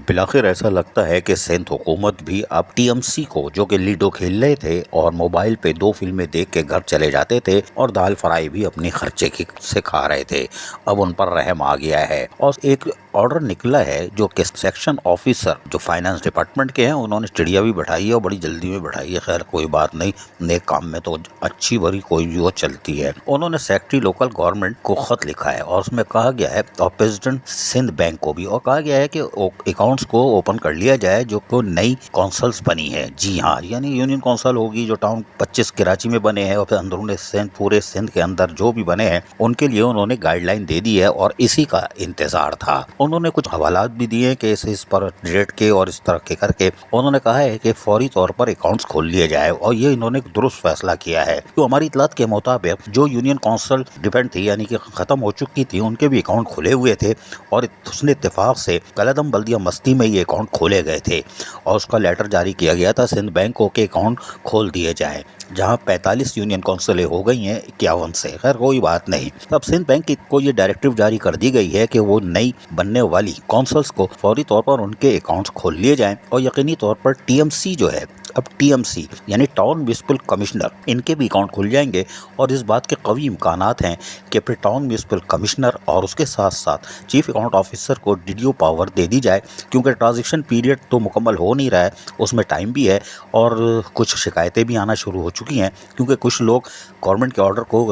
बिलाखिर ऐसा लगता है कि सिंध हुकूमत भी अब टीएमसी को, जो कि लीडो खेल रहे थे और मोबाइल पे 2 फिल्में देख के घर चले जाते थे और दाल फ्राई भी अपने खर्चे की से खा रहे थे, अब उन पर रहम आ गया है और एक ऑर्डर निकला है जो कि सेक्शन ऑफिसर जो फाइनेंस डिपार्टमेंट के हैं, उन्होंने चिड़िया भी बैठाई है और बड़ी जल्दी में बैठाई है। खैर कोई बात नहीं, नेक काम में तो अच्छी भरी कोई भी वो चलती है। उन्होंने सेक्रेटरी लोकल गवर्नमेंट को खत लिखा है और उसमें कहा गया है, और प्रेसिडेंट सिंध बैंक को भी, और कहा गया है कि अकाउंट्स को ओपन कर लिया जाए जो को नई कौंसल्स बनी है। जी हाँ, यानी यूनियन कौंसल होगी जो टाउन 25 कराची में बने हैं और फिर अंदरूनी सिंध, पूरे सिंध के अंदर जो भी बने हैं उनके लिए उन्होंने गाइडलाइन दे दी है और इसी का इंतजार था। उन्होंने कुछ हवालात भी दिए कि इस पर रेट के और इस तरह के करके उन्होंने कहा है कि फौरी तौर पर अकाउंट्स खोल लिए जाए और ये इन्होंने दुरुस्त फैसला किया है। तो हमारी इतलात के मुताबिक जो यूनियन कौंसिल डिपेंड थी, यानी कि खत्म हो चुकी थी, उनके भी अकाउंट खुले हुए थे और उसने इत्तेफाक से कलदम बल्दिया मस्ती में ये अकाउंट खोले गए थे और उसका लेटर जारी किया गया था सिंध बैंक को कि अकाउंट खोल दिए जाए, जहां 45 यूनियन कौंसिलें हो गई हैं 51 से। खैर कोई बात नहीं, अब सिंध बैंक को ये डायरेक्टिव जारी कर दी गई है कि वो नई बनने वाली कौंसल्स को फौरी तौर पर उनके अकाउंट्स खोल लिए जाएं और यकीनी तौर पर टीएमसी जो है, अब टीएमसी यानी टाउन म्यूनिसिपल कमिश्नर, इनके भी अकाउंट खुल जाएंगे और इस बात के कवी इम्कानात हैं कि फिर टाउन म्यूनिसिपल कमिश्नर और उसके साथ साथ चीफ अकाउंट ऑफिसर को डीडीओ पावर दे दी जाए, क्योंकि ट्रांजेक्शन पीरियड तो मुकम्मल हो नहीं रहा है, उसमें टाइम भी है और कुछ शिकायतें भी आना शुरू हो चुकी हैं, क्योंकि कुछ लोग गवर्नमेंट के ऑर्डर को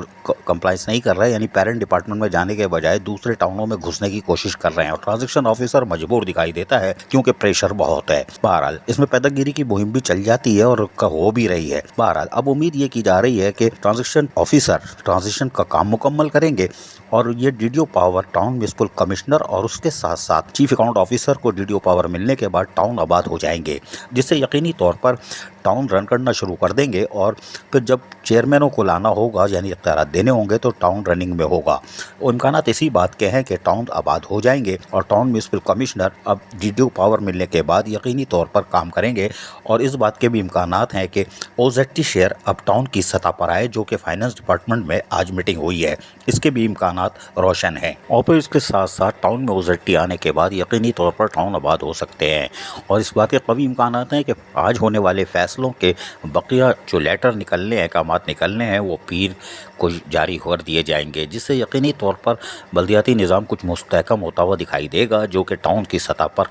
कंप्लाइंस नहीं कर रहे हैं, यानी पेरेंट डिपार्टमेंट में जाने के बजाय दूसरे टाउनों में घुसने की कोशिश कर रहे हैं और ट्रांजेक्शन ऑफिसर मजबूर दिखाई देता है क्योंकि प्रेशर बहुत है। बहरहाल इसमें पैदागिरी की मुहिम भी चल जाती है और हो भी रही है। बहरहाल अब उम्मीद ये की जा रही है कि ट्रांजेक्शन ऑफिसर ट्रांजेक्शन का काम मुकम्मल करेंगे और ये DDO power town municipal commissioner और उसके साथ साथ चीफ अकाउंट ऑफिसर को डीडीओ पावर मिलने के बाद टाउन आबाद हो जाएंगे, जिससे यकीनी तौर पर टाउन रन करना शुरू कर देंगे और फिर जब चेयरमैनों को लाना होगा, यानी इख्तियारात देने होंगे, तो टाउन रनिंग में होगा। इम्कानात इसी बात के हैं कि टाउन आबाद हो जाएंगे और टाउन म्यूनिसिपल कमिश्नर अब डीडीओ पावर मिलने के बाद यकीनी तौर पर काम करेंगे और इस बात के भी इम्कानात हैं कि ओजेटी शेयर अब टाउन की सतह पर आए, जो कि फाइनेंस डिपार्टमेंट में आज मीटिंग हुई है, इसके भी इम्कानात रोशन हैं। और फिर इसके साथ साथ टाउन में ओजेटी आने के बाद यकीनी तौर पर टाउन आबाद हो सकते हैं और इस बात के कवी इम्कानात हैं कि आज होने वाले फैसलों के बकिया जो लेटर निकलने हैं, अहकामात निकलने हैं, वो पीर को जारी कर दिए जाएंगे, जिससे यकीनी तौर पर बल्दियाती निज़ाम कुछ मुस्तहकम होता हुआ दिखाई देगा, जो कि टाउन की सतह पर,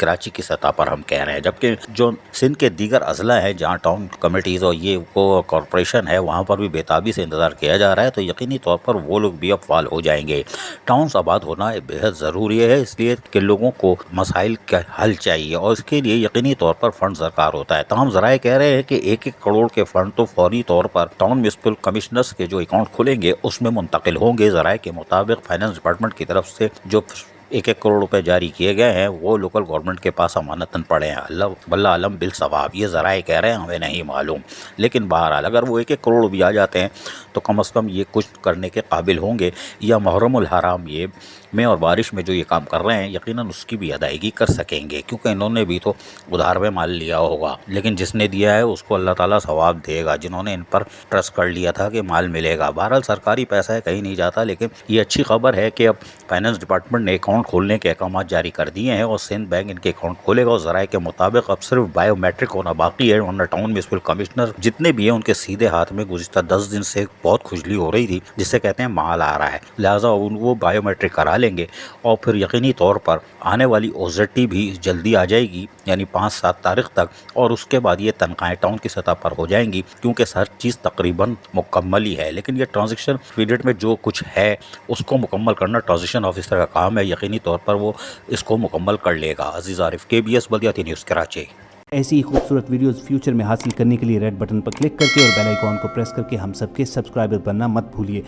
कराची की सतह पर हम कह रहे हैं। जबकि जो सिंध के दीगर अजला हैं जहाँ टाउन कमेटीज़ और ये वो कॉरपोरेशन है, वहाँ पर भी बेताबी से इंतज़ार किया जा रहा है, तो यकीनी तौर पर वो लोग भी अब फाल हो जाएंगे। टाउन आबाद होना बेहद ज़रूरी है, इसलिए कि लोगों को मसाइल का हल चाहिए और इसके लिए यकीनी तौर पर फंड दरकार होता है। तमाम ज़राए कह रहे हैं कि 1-1 करोड़ के फंड तो फौरी तौर पर टाउन म्यूनिसिपल कमिश्नर्स के जो अकाउंट खुलेंगे उसमें मुंतकिल होंगे। ज़राए के मुताबिक फाइनेंस डिपार्टमेंट की तरफ से जो 1-1 करोड़ रुपए जारी किए गए हैं वो लोकल गवर्नमेंट के पास अमानतन पड़े हैं। अल्लाह वल्लाह आलम बिल सवाब, ये ज़राए कह रहे हैं, हमें नहीं मालूम। लेकिन बहरहाल अगर वो 1-1 करोड़ भी आ जाते हैं तो कम अज़ कम ये कुछ करने के काबिल होंगे, या मुहर्रमुल हराम ये में और बारिश में जो ये काम कर रहे हैं यकीनन उसकी भी अदायगी कर सकेंगे, क्योंकि इन्होंने भी तो उधार में माल लिया होगा, लेकिन जिसने दिया है उसको अल्लाह ताला सवाब देगा, जिन्होंने इन पर ट्रस्ट कर लिया था कि माल मिलेगा। बहरहाल सरकारी पैसा है, कहीं नहीं जाता, लेकिन ये अच्छी खबर है कि अब फाइनेंस डिपार्टमेंट ने अकाउंट खोलने के अहकाम जारी कर दिए हैं और सिंध बैंक इनके अकाउंट खोलेगा और ज़राए के मुताबिक अब सिर्फ बायोमेट्रिक होना बाकी है। वरना टाउन म्यूनिसिपल कमिश्नर जितने भी हैं उनके सीधे हाथ में गुज़िश्ता 10 दिन से बहुत खुजली हो रही थी, जिससे कहते हैं माल आ रहा है, लिहाजा वो बायोमेट्रिक करा लेंगे और फिर यकीनी तौर पर आने वाली ओजेटी भी जल्दी आ जाएगी, यानी 5-7 तारीख तक, और उसके बाद ये तनख्वाहें टाउन की सतह पर हो जाएंगी, क्योंकि हर चीज़ तकरीबन मुकम्मल ही है। लेकिन ये ट्रांजेक्शन पीरियड में जो कुछ है उसको मुकम्मल करना ट्रांजेक्शन ऑफिसर का काम है, यकीनी तौर पर वो इसको मुकम्मल कर लेगा। अजीज़ आरिफ, KBS बल्दियाती न्यूज़, कराची। ऐसी ही खूबसूरत वीडियोस फ्यूचर में हासिल करने के लिए रेड बटन पर क्लिक करके और बेल आइकॉन को प्रेस करके हम सबके सब्सक्राइबर बनना मत भूलिए।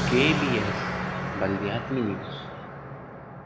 KBS बल्दियाती न्यूज़।